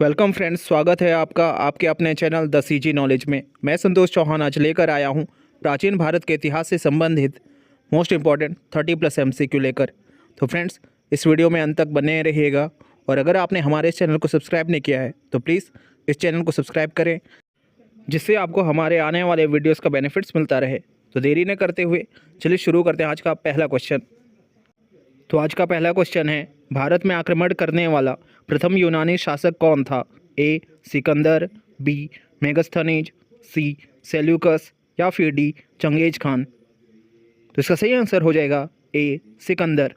Welcome friends, स्वागत है आपका आपके अपने चैनल द सीजी नॉलेज में। मैं संतोष चौहान आज लेकर आया हूं प्राचीन भारत के इतिहास से संबंधित मोस्ट इम्पॉर्टेंट 30+ एमसीक्यू लेकर। तो फ्रेंड्स, इस वीडियो में अंत तक बने रहिएगा और अगर आपने हमारे इस चैनल को सब्सक्राइब नहीं किया है तो प्लीज़ इस चैनल को सब्सक्राइब करें, जिससे आपको हमारे आने वाले वीडियोज़ का बेनिफिट्स मिलता रहे। तो देरी न करते हुए चलिए शुरू करते हैं आज का पहला क्वेश्चन। तो आज का पहला क्वेश्चन है, भारत में आक्रमण करने वाला प्रथम यूनानी शासक कौन था? ए सिकंदर, बी मेगास्थनीज, सी सेल्यूकस या फिर डी चंगेज खान। तो इसका सही आंसर हो जाएगा ए सिकंदर।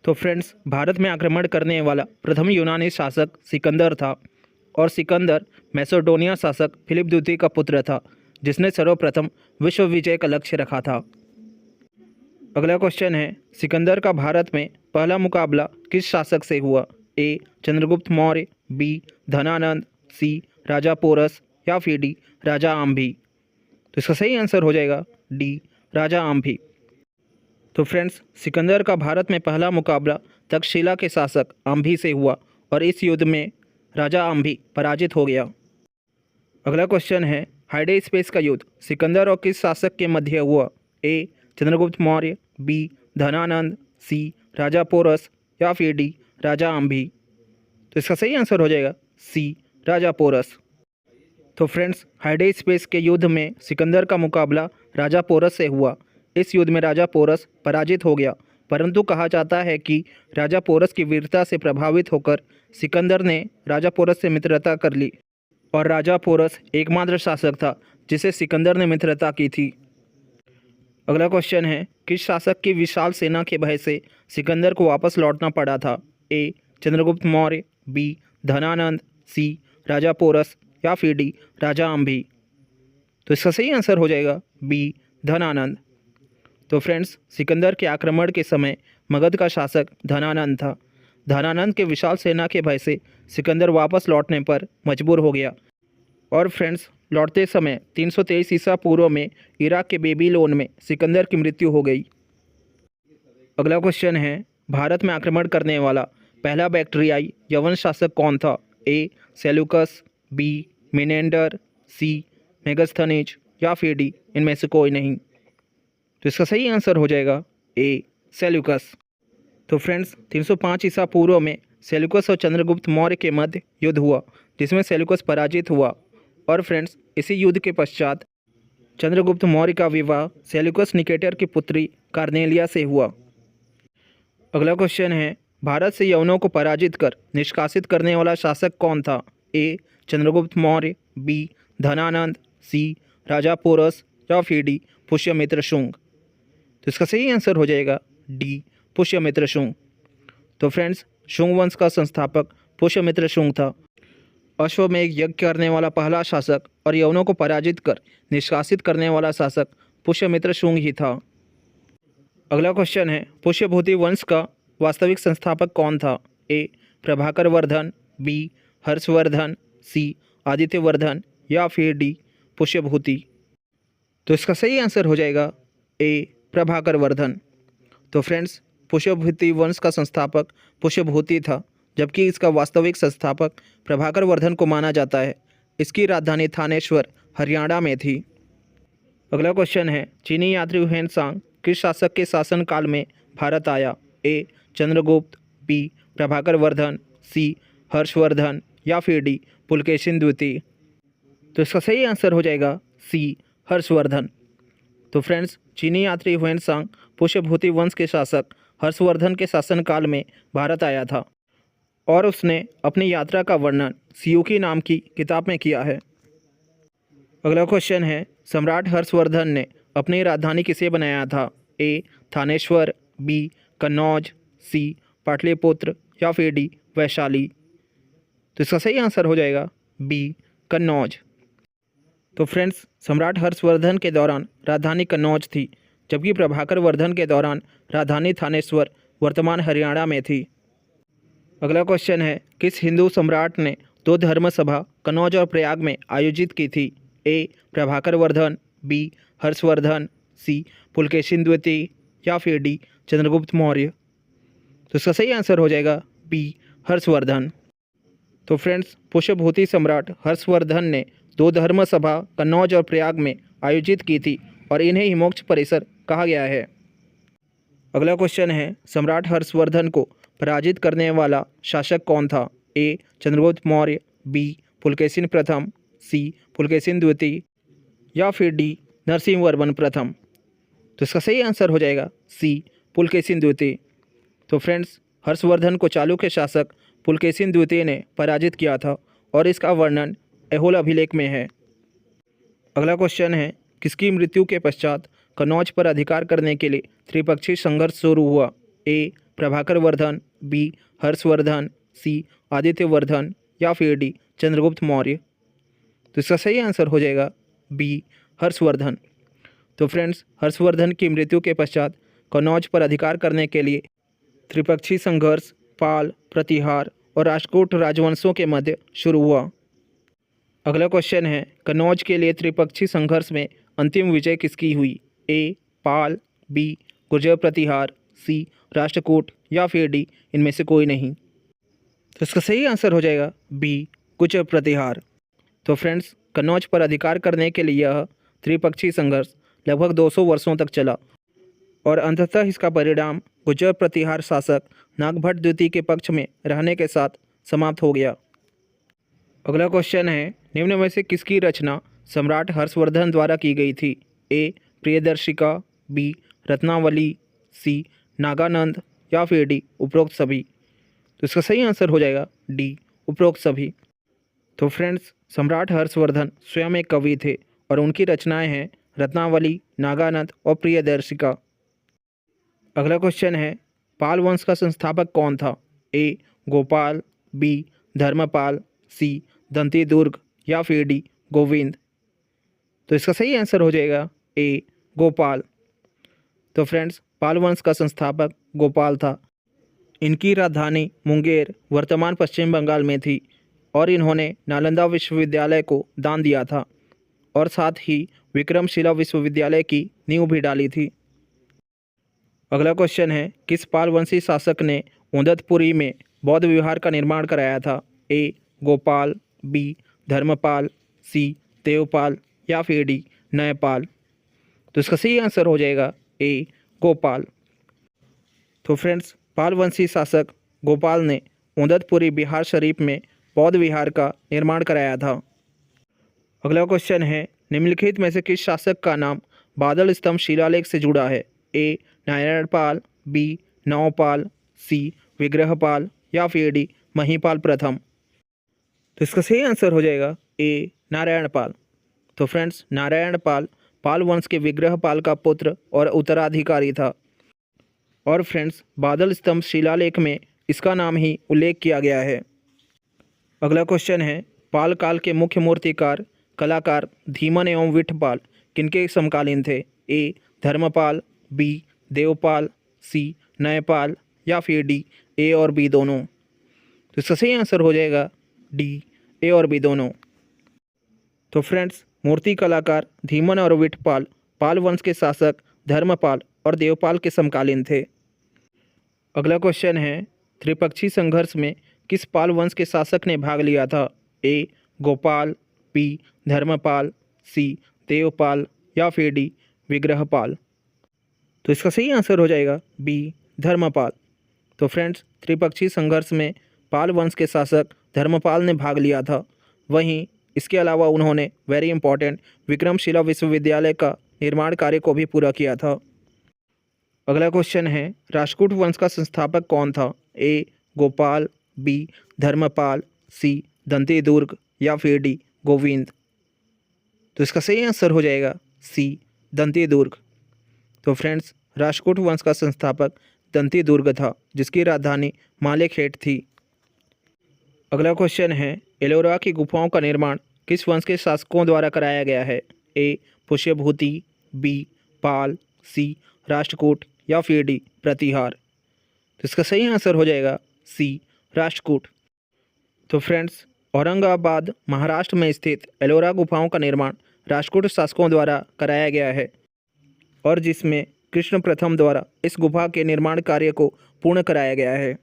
तो फ्रेंड्स, भारत में आक्रमण करने वाला प्रथम यूनानी शासक सिकंदर था और सिकंदर मैसेडोनिया शासक फिलिप द्वितीय का पुत्र था, जिसने सर्वप्रथम विश्व विजय का लक्ष्य रखा था। अगला क्वेश्चन है, सिकंदर का भारत में पहला मुकाबला किस शासक से हुआ? ए चंद्रगुप्त मौर्य, बी धनानंद, सी राजा पोरस या फिर डी राजा आम्भी। तो इसका सही आंसर हो जाएगा डी राजा आम्भी। तो फ्रेंड्स, सिकंदर का भारत में पहला मुकाबला तक्षशिला के शासक आम्भी से हुआ और इस युद्ध में राजा आम्भी पराजित हो गया। अगला क्वेश्चन है, हाइडे स्पेस का युद्ध सिकंदर और किस शासक के मध्य हुआ? ए चंद्रगुप्त मौर्य, बी धनानंद, सी राजा पोरस या फिर डी राजा आम्भी। तो इसका सही आंसर हो जाएगा सी राजा पोरस। तो फ्रेंड्स, हाइडे स्पेस के युद्ध में सिकंदर का मुकाबला राजा पोरस से हुआ। इस युद्ध में राजा पोरस पराजित हो गया, परंतु कहा जाता है कि राजा पोरस की वीरता से प्रभावित होकर सिकंदर ने राजा पोरस से मित्रता कर ली और राजा पोरस एकमात्र शासक था जिसे सिकंदर ने मित्रता की थी। अगला क्वेश्चन है, किस शासक की विशाल सेना के भय से सिकंदर को वापस लौटना पड़ा था? ए चंद्रगुप्त मौर्य, बी धनानंद, सी राजा पोरस या फिर डी राजा आम्भी। तो इसका सही आंसर हो जाएगा बी धनानंद। तो फ्रेंड्स, सिकंदर के आक्रमण के समय मगध का शासक धनानंद था। धनानंद के विशाल सेना के भय से सिकंदर वापस लौटने पर मजबूर हो गया और फ्रेंड्स, लौटते समय 323 ईसा पूर्व में इराक के बेबीलोन में सिकंदर की मृत्यु हो गई। अगला क्वेश्चन है, भारत में आक्रमण करने वाला पहला बैक्ट्रियाई यवन शासक कौन था? ए सेल्यूकस, बी मिनेंडर, सी मेगास्थनीज या फिर डी इनमें से कोई नहीं। तो इसका सही आंसर हो जाएगा ए सेल्यूकस। तो फ्रेंड्स, 305 ईसा पूर्व में सेल्यूकस और चंद्रगुप्त मौर्य के मध्य युद्ध हुआ, जिसमें सेल्यूकस पराजित हुआ और फ्रेंड्स, इसी युद्ध के पश्चात चंद्रगुप्त मौर्य का विवाह सेल्यूकस निकेटर की पुत्री कार्नेलिया से हुआ। अगला क्वेश्चन है, भारत से यवनों को पराजित कर निष्कासित करने वाला शासक कौन था? ए चंद्रगुप्त मौर्य, बी धनानंद, सी राजा पोरस या फिर डी पुष्यमित्र शुंग। तो इसका सही आंसर हो जाएगा डी पुष्यमित्र शुंग। तो फ्रेंड्स, शुंग वंश का संस्थापक पुष्यमित्र शुंग था। अश्वमेध यज्ञ करने वाला पहला शासक और यवनों को पराजित कर निष्कासित करने वाला शासक पुष्यमित्र शुंग ही था। अगला क्वेश्चन है, पुष्यभूति वंश का वास्तविक संस्थापक कौन था? ए प्रभाकर वर्धन, बी हर्षवर्धन, सी आदित्यवर्धन या फिर डी पुष्यभूति। तो इसका सही आंसर हो जाएगा ए प्रभाकर वर्धन। तो फ्रेंड्स, पुष्यभूति वंश का संस्थापक पुष्यभूति था, जबकि इसका वास्तविक संस्थापक प्रभाकर वर्धन को माना जाता है। इसकी राजधानी थानेश्वर हरियाणा में थी। अगला क्वेश्चन है, चीनी यात्री हुएन सांग किस शासक के शासनकाल में भारत आया? ए चंद्रगुप्त, बी प्रभाकर वर्धन, सी हर्षवर्धन या फिर डी पुलकेशिन द्वितीय। तो इसका सही आंसर हो जाएगा सी हर्षवर्धन। तो फ्रेंड्स, चीनी यात्री हुएन सांग पुष्यभूति वंश के शासक हर्षवर्धन के शासनकाल में भारत आया था और उसने अपनी यात्रा का वर्णन सियुकी नाम की किताब में किया है। अगला क्वेश्चन है, सम्राट हर्षवर्धन ने अपनी राजधानी किसे बनाया था? ए थानेश्वर, बी कन्नौज, सी पाटलिपुत्र या फिर डी वैशाली। तो इसका सही आंसर हो जाएगा बी कन्नौज। तो फ्रेंड्स, सम्राट हर्षवर्धन के दौरान राजधानी कन्नौज थी, जबकि प्रभाकर वर्धन के दौरान राजधानी थानेश्वर वर्तमान हरियाणा में थी। अगला क्वेश्चन है, किस हिंदू सम्राट ने 2 धर्म सभा कन्नौज और प्रयाग में आयोजित की थी? ए प्रभाकर वर्धन, बी हर्षवर्धन, सी पुलकेशिन द्वितीय या फिर डी चंद्रगुप्त मौर्य। तो इसका सही आंसर हो जाएगा बी हर्षवर्धन। तो फ्रेंड्स, पुष्यभूति सम्राट हर्षवर्धन ने 2 धर्म सभा कन्नौज और प्रयाग में आयोजित की थी और इन्हें ही मोक्ष परिसर कहा गया है। अगला क्वेश्चन है, सम्राट हर्षवर्धन को पराजित करने वाला शासक कौन था? ए. चंद्रगुप्त मौर्य, बी. पुलकेशिन प्रथम, सी. पुलकेशिन द्वितीय या फिर डी. नरसिंहवर्मन प्रथम। तो इसका सही आंसर हो जाएगा सी. पुलकेशिन द्वितीय। तो फ्रेंड्स, हर्षवर्धन को चालुक्य शासक पुलकेशिन द्वितीय ने पराजित किया था और इसका वर्णन ऐहोल अभिलेख में है। अगला क्वेश्चन है, किसकी मृत्यु के पश्चात कन्नौज पर अधिकार करने के लिए त्रिपक्षीय संघर्ष शुरू हुआ? ए. प्रभाकर वर्धन, बी. हर्षवर्धन, सी. आदित्यवर्धन या फिर डी. चंद्रगुप्त मौर्य। तो इसका सही आंसर हो जाएगा बी. हर्षवर्धन। तो फ्रेंड्स, हर्षवर्धन की मृत्यु के पश्चात कन्नौज पर अधिकार करने के लिए त्रिपक्षीय संघर्ष पाल, प्रतिहार और राष्ट्रकूट राजवंशों के मध्य शुरू हुआ। अगला क्वेश्चन है, कन्नौज के लिए त्रिपक्षीय संघर्ष में अंतिम विजय किसकी हुई? ए. पाल, बी. गुर्जर प्रतिहार, सी. राष्ट्रकूट या फिर डी. इनमें से कोई नहीं। तो इसका सही आंसर हो जाएगा बी. गुर्जर प्रतिहार। तो फ्रेंड्स, कन्नौज पर अधिकार करने के लिए यह त्रिपक्षीय संघर्ष लगभग 200 वर्षों तक चला और अंततः इसका परिणाम गुर्जर प्रतिहार शासक नागभट्ट द्वितीय के पक्ष में रहने के साथ समाप्त हो गया। अगला क्वेश्चन है, निम्न में से किसकी रचना सम्राट हर्षवर्धन द्वारा की गई थी? ए. प्रियदर्शिका, बी. रत्नावली, सी. नागानंद या फिर डी. उपरोक्त सभी। तो इसका सही आंसर हो जाएगा डी. उपरोक्त सभी। तो फ्रेंड्स, सम्राट हर्षवर्धन स्वयं एक कवि थे और उनकी रचनाएं हैं रत्नावली, नागानंद और प्रियदर्शिका। अगला क्वेश्चन है, पाल वंश का संस्थापक कौन था? ए. गोपाल, बी. धर्मपाल, सी. दंतीदुर्ग या फिर डी. गोविंद। तो इसका सही आंसर हो जाएगा ए. गोपाल। तो फ्रेंड्स, पाल वंश का संस्थापक गोपाल था। इनकी राजधानी मुंगेर वर्तमान पश्चिम बंगाल में थी और इन्होंने नालंदा विश्वविद्यालय को दान दिया था और साथ ही विक्रमशिला विश्वविद्यालय की नींव भी डाली थी। अगला क्वेश्चन है, किस पालवंशी शासक ने उदतपुरी में बौद्ध विहार का निर्माण कराया था? ए. गोपाल, बी. धर्मपाल, सी. देवपाल या फिर डी. नयपाल। तो इसका सही आंसर हो जाएगा ए. गोपाल। तो फ्रेंड्स, पालवंशी शासक गोपाल ने उदतपुरी बिहार शरीफ में बौद्ध विहार का निर्माण कराया था। अगला क्वेश्चन है, निम्नलिखित में से किस शासक का नाम बादल स्तंभ शिलालेख से जुड़ा है? ए. नारायणपाल, बी. नवपाल, सी. विग्रहपाल या फिर डी. महीपाल प्रथम। तो इसका सही आंसर हो जाएगा ए. नारायणपाल। तो फ्रेंड्स, नारायणपाल पाल वंश के विग्रहपाल का पुत्र और उत्तराधिकारी था और फ्रेंड्स, बादल स्तंभ शिलालेख में इसका नाम ही उल्लेख किया गया है। अगला क्वेश्चन है, पाल काल के मुख्य मूर्तिकार कलाकार धीमन एवं विठपाल किनके समकालीन थे? ए. धर्मपाल, बी. देवपाल, सी. नयपाल या फिर डी. ए और बी दोनों। तो इसका सही आंसर हो जाएगा डी. ए और बी दोनों। तो फ्रेंड्स, मूर्ति कलाकार धीमन और विठपाल पाल वंश के शासक धर्मपाल और देवपाल के समकालीन थे। अगला क्वेश्चन है, त्रिपक्षीय संघर्ष में किस पाल वंश के शासक ने भाग लिया था? ए. गोपाल, बी. धर्मपाल, सी. देवपाल या फिर डी. विग्रहपाल। तो इसका सही आंसर हो जाएगा बी. धर्मपाल। तो फ्रेंड्स, त्रिपक्षीय संघर्ष में पाल वंश के शासक धर्मपाल ने भाग लिया था। वहीं इसके अलावा उन्होंने वेरी इंपॉर्टेंट विक्रमशिला विश्वविद्यालय का निर्माण कार्य को भी पूरा किया था। अगला क्वेश्चन है, राष्ट्रकूट वंश का संस्थापक कौन था? ए. गोपाल, बी. धर्मपाल, सी. दंतीदुर्ग या फिर डी. गोविंद। तो इसका सही आंसर हो जाएगा सी. दंतीदुर्ग। तो फ्रेंड्स, राष्ट्रकूट वंश का संस्थापक दंतीदुर्ग था जिसकी राजधानी मालेखेट थी। अगला क्वेश्चन है, एलोरा की गुफाओं का निर्माण किस वंश के शासकों द्वारा कराया गया है? ए. पुष्यभूति, बी. पाल, सी. राष्ट्रकूट या फिर डी. प्रतिहार। तो इसका सही आंसर हो जाएगा सी. राष्ट्रकूट। तो फ्रेंड्स, औरंगाबाद महाराष्ट्र में स्थित एलोरा गुफाओं का निर्माण राष्ट्रकूट शासकों द्वारा कराया गया है और जिसमें कृष्ण प्रथम द्वारा इस गुफा के निर्माण कार्य को पूर्ण कराया गया है।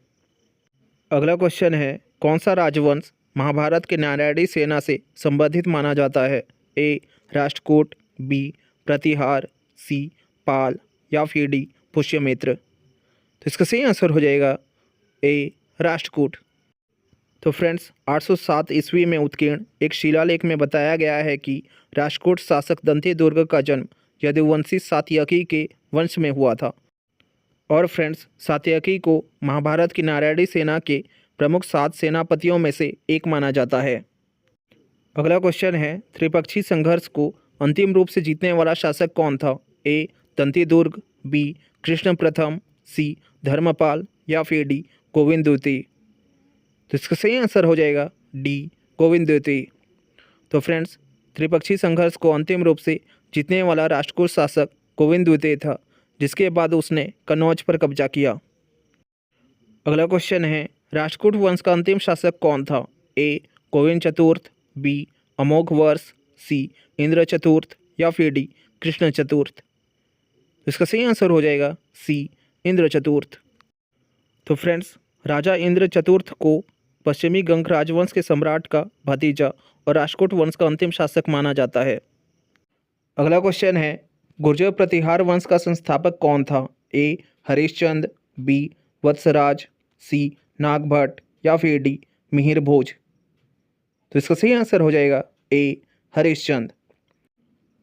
अगला क्वेश्चन है, कौन सा राजवंश महाभारत के नारायणी सेना से संबंधित माना जाता है? ए राष्ट्रकूट, बी प्रतिहार, सी पाल या फिर डी पुष्यमित्र। तो इसका सही आंसर हो जाएगा ए राष्ट्रकूट। तो फ्रेंड्स 807 ईस्वी में उत्कीर्ण एक शिलालेख में बताया गया है कि राष्ट्रकूट शासक दंती दुर्ग का जन्म यदुवंशी सात्यकी के वंश में हुआ था। और फ्रेंड्स सात्यकी को महाभारत की नारायणी सेना के प्रमुख 7 सेनापतियों में से एक माना जाता है। अगला क्वेश्चन है, त्रिपक्षीय संघर्ष को अंतिम रूप से जीतने वाला शासक कौन था? ए दंती दुर्ग, बी कृष्ण प्रथम, सी धर्मपाल या फिर डी गोविंद द्वितीय। तो इसका सही आंसर हो जाएगा डी गोविंद द्वितीय। तो फ्रेंड्स त्रिपक्षीय संघर्ष को अंतिम रूप से जीतने वाला राष्ट्रकूट शासक गोविंद द्वितीय था, जिसके बाद उसने कन्नौज पर कब्जा किया। अगला क्वेश्चन है, राष्ट्रकूट वंश का अंतिम शासक कौन था? ए गोविंद चतुर्थ, बी अमोघ वर्ष, सी इंद्र चतुर्थ या फिर डी कृष्ण चतुर्थ। इसका सही आंसर हो जाएगा सी इंद्र चतुर्थ। तो फ्रेंड्स राजा इंद्र चतुर्थ को पश्चिमी गंग राजवंश के सम्राट का भतीजा और राष्ट्रकूट वंश का अंतिम शासक माना जाता है। अगला क्वेश्चन है, गुर्जर प्रतिहार वंश का संस्थापक कौन था? ए हरिश्चंद्र, बी वत्सराज, सी नागभट्ट या फिर डी मिहिर भोज। तो इसका सही आंसर हो जाएगा ए हरिश्चंद्र।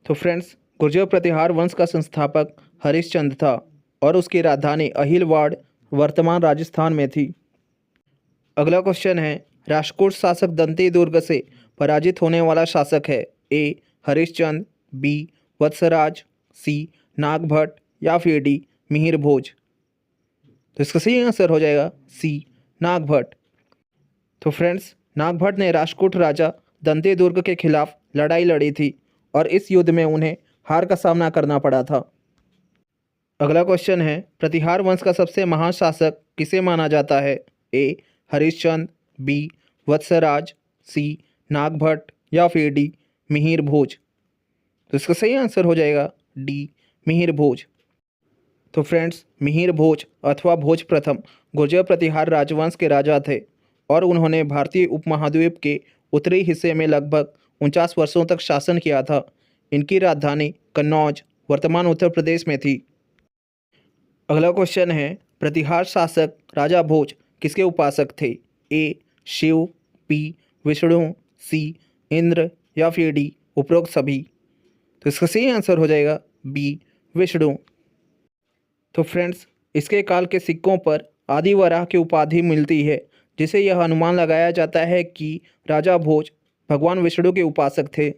तो फ्रेंड्स गुर्जर प्रतिहार वंश का संस्थापक हरिश्चंद्र था और उसकी राजधानी अहिलवाड़ वर्तमान राजस्थान में थी। अगला क्वेश्चन है, राष्ट्रकूट शासक दंती दुर्ग से पराजित होने वाला शासक है? ए हरिश्चंद्र, बी वत्सराज, सी नागभट्ट या फिर डी मिहिर भोज। तो इसका सही आंसर हो जाएगा सी नागभट्ट। तो फ्रेंड्स नागभट्ट ने राष्ट्रकूट राजा दंती दुर्ग के खिलाफ लड़ाई लड़ी थी और इस युद्ध में उन्हें हार का सामना करना पड़ा था। अगला क्वेश्चन है, प्रतिहार वंश का सबसे महान शासक किसे माना जाता है? ए हरिश्चंद्र, बी वत्सराज, सी नागभट्ट या फिर डी मिहिर भोज। तो इसका सही आंसर हो जाएगा डी मिहिर भोज। तो फ्रेंड्स मिहिर भोज अथवा भोज प्रथम गुर्जर प्रतिहार राजवंश के राजा थे और उन्होंने भारतीय उपमहाद्वीप के उत्तरी हिस्से में लगभग 49 वर्षों तक शासन किया था। इनकी राजधानी कन्नौज वर्तमान उत्तर प्रदेश में थी। अगला क्वेश्चन है, प्रतिहार शासक राजा भोज किसके उपासक थे? ए शिव, बी विष्णु, सी इंद्र या फिर डी उपरोक्त सभी। तो इसका सही आंसर हो जाएगा बी विष्णु। तो फ्रेंड्स इसके काल के सिक्कों पर आदि वराह की उपाधि मिलती है, जिसे यह अनुमान लगाया जाता है कि राजा भोज भगवान विष्णु के उपासक थे।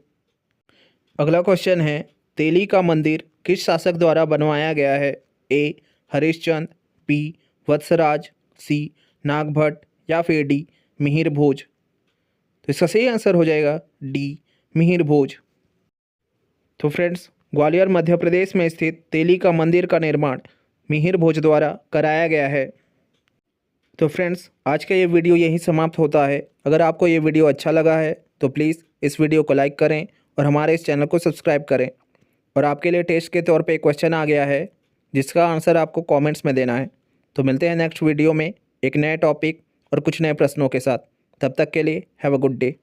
अगला क्वेश्चन है, तेली का मंदिर किस शासक द्वारा बनवाया गया है? ए हरिश्चंद्र, बी वत्सराज, सी नागभट्ट या फिर डी मिहिर भोज। तो इसका सही आंसर हो जाएगा डी मिहिर भोज। तो फ्रेंड्स ग्वालियर मध्य प्रदेश में स्थित तेली का मंदिर का निर्माण मिहिर भोज द्वारा कराया गया है। तो फ्रेंड्स आज का ये वीडियो यहीं समाप्त होता है। अगर आपको ये वीडियो अच्छा लगा है तो प्लीज़ इस वीडियो को लाइक करें और हमारे इस चैनल को सब्सक्राइब करें। और आपके लिए टेस्ट के तौर पे एक क्वेश्चन आ गया है जिसका आंसर आपको कमेंट्स में देना है। तो मिलते हैं नेक्स्ट वीडियो में एक नए टॉपिक और कुछ नए प्रश्नों के साथ। तब तक के लिए हैव अ गुड डे।